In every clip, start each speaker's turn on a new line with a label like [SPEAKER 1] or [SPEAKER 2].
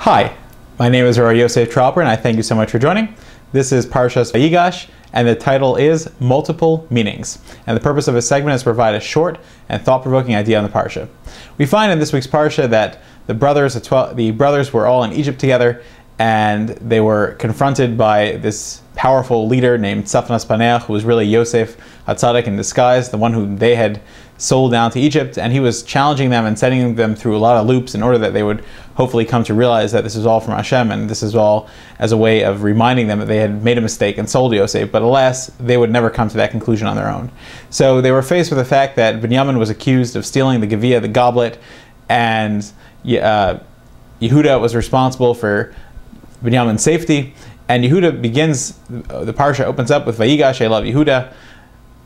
[SPEAKER 1] Hi, my name is Rabbi Yosef Tropper, and I thank you so much for joining. This is Parshas Vayigash, and the title is Multiple Meanings. And the purpose of this segment is to provide a short and thought-provoking idea on the Parsha. We find in this week's Parsha that the brothers were all in Egypt together, and they were confronted by this powerful leader named Tzafnas Paneach, who was really Yosef HaTzadik in disguise, the one whom they had sold down to Egypt, and he was challenging them and sending them through a lot of loops in order that they would hopefully come to realize that this is all from Hashem, and this is all as a way of reminding them that they had made a mistake and sold Yosef. But alas, they would never come to that conclusion on their own. So they were faced with the fact that Binyamin was accused of stealing the Gevia, the goblet, and Yehuda was responsible for Binyamin's safety. And Yehuda begins, the Parsha opens up with Vayigash, I love Yehuda,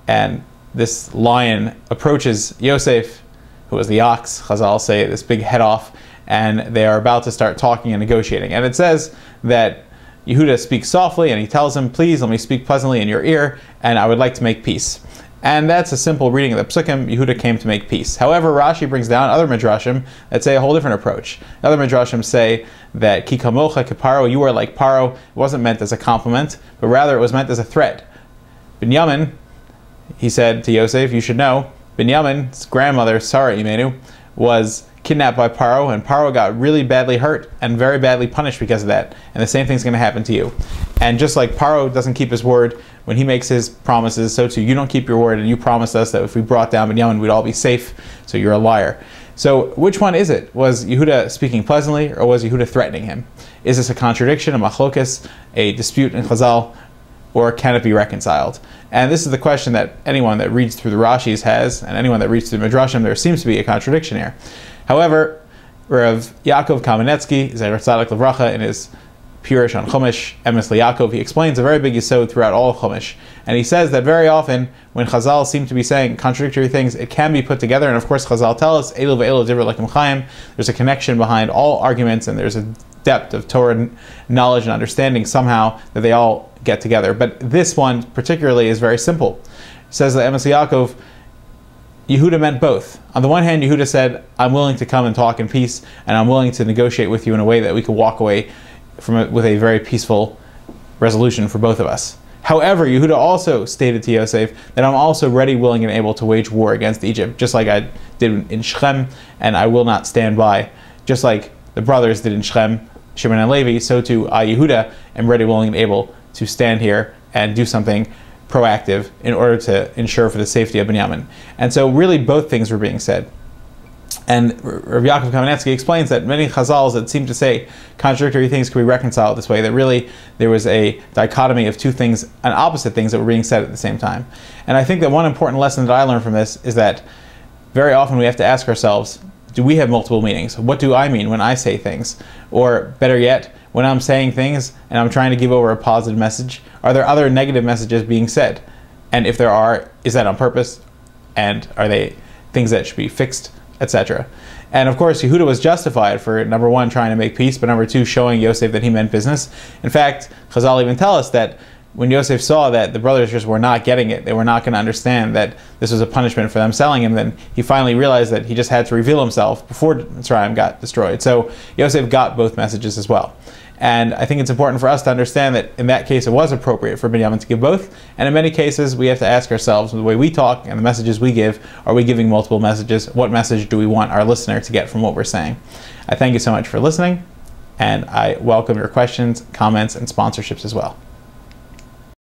[SPEAKER 1] and this lion approaches Yosef, who was the ox, Chazal say, this big head off, and they are about to start talking and negotiating. And it says that Yehuda speaks softly, and he tells him, please let me speak pleasantly in your ear, and I would like to make peace. And that's a simple reading of the Psukim. Yehuda came to make peace. However, Rashi brings down other midrashim that say a whole different approach. Other midrashim say that Ki kamocha keparo, you are like Paro. It wasn't meant as a compliment, but rather it was meant as a threat. Binyamin, he said to Yosef, you should know, Binyamin's grandmother, Sarah Imenu, was kidnapped by Paro, and Paro got really badly hurt and very badly punished because of that. And the same thing's going to happen to you. And just like Paro doesn't keep his word when he makes his promises, so too you don't keep your word, and you promised us that if we brought down Binyamin, we'd all be safe, so you're a liar. So which one is it? Was Yehuda speaking pleasantly, or was Yehuda threatening him? Is this a contradiction, a machlokas, a dispute in Chazal, or can it be reconciled? And this is the question that anyone that reads through the Rashis has, and anyone that reads through the Midrashim, there seems to be a contradiction here. However, Rav Yaakov Kamenetsky, Zecher Tzadik Livracha, in his Pirush on Chumash, Emes LeYaakov, he explains a very big yesod throughout all of Chumash. And he says that very often, when Chazal seem to be saying contradictory things, it can be put together. And of course, Chazal tell us, Elu ve'elu divrei Elokim Chaim, there's a connection behind all arguments, and there's a depth of Torah knowledge and understanding somehow that they all get together. But this one particularly is very simple. It says that Emes LeYaakov, Yehuda meant both. On the one hand, Yehuda said, I'm willing to come and talk in peace, and I'm willing to negotiate with you in a way that we can walk away from it with a very peaceful resolution for both of us. However, Yehuda also stated to Yosef that I'm also ready, willing, and able to wage war against Egypt, just like I did in Shechem, and I will not stand by. Just like the brothers did in Shechem, Shimon and Levi, so too I, Yehuda, am ready, willing, and able to stand here and do something proactive in order to ensure for the safety of Binyamin. And so really both things were being said. And Rav Yaakov Kamenetsky explains that many Chazals that seem to say contradictory things can be reconciled this way, that really there was a dichotomy of two things, and opposite things that were being said at the same time. And I think that one important lesson that I learned from this is that very often we have to ask ourselves, do we have multiple meanings? What do I mean when I say things? Or better yet, when I'm saying things and I'm trying to give over a positive message, are there other negative messages being said? And if there are, is that on purpose? And are they things that should be fixed, etc.? And of course, Yehuda was justified for, number one, trying to make peace, but number two, showing Yosef that he meant business. In fact, Chazal even tell us that when Yosef saw that the brothers just were not getting it, they were not going to understand that this was a punishment for them selling him, then he finally realized that he just had to reveal himself before Mitzrayim got destroyed. So Yosef got both messages as well. And I think it's important for us to understand that in that case it was appropriate for Binyamin to give both. And in many cases we have to ask ourselves, the way we talk and the messages we give, are we giving multiple messages? What message do we want our listener to get from what we're saying? I thank you so much for listening, and I welcome your questions, comments, and sponsorships as well.